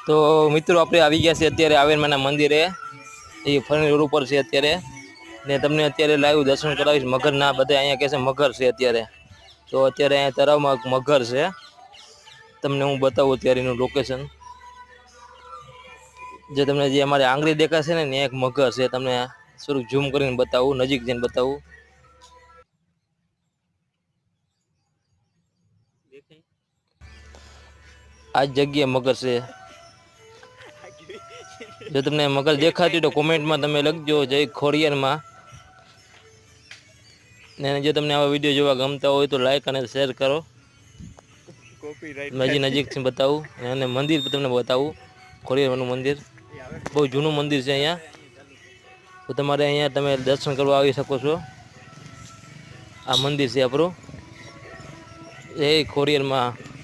તો મિત્રો આપણે આવી ગયા છે અત્યારે આવેરમાના મંદિરે એ ફરની રોડ ઉપર છે અત્યારે ને તમને અત્યારે લાઈવ દર્શન કરાવીશ મગરના બધા અહીંયા કહે છે મગર છે અત્યારે તો અત્યારે અહીંયા તળાવમાં મગર છે તમને હું બતાવું અત્યારે એનું લોકેશન જે તમને જે અમારી આંગળી દેખાશે ને એક મગર છે તમને થોડુંક ઝૂમ કરીને બતાવું નજીક જઈને બતાવું આ જગ્યાએ મગર છે જો તમને મગર દેખાતી તો કોમેન્ટમાં તમે લખજો જય ખોડિયારમાં ને જો તમને આવા વિડીયો જોવા ગમતા હોય તો લાઈક અને શેર કરો હજી નજીકથી બતાવું અને મંદિર તમને બતાવું ખોડિયારનું મંદિર બહુ જૂનું મંદિર છે અહીંયા તો તમારે અહીંયા તમે દર્શન કરવા આવી શકો છો આ મંદિર છે આપણું એ ખોડિયારમાં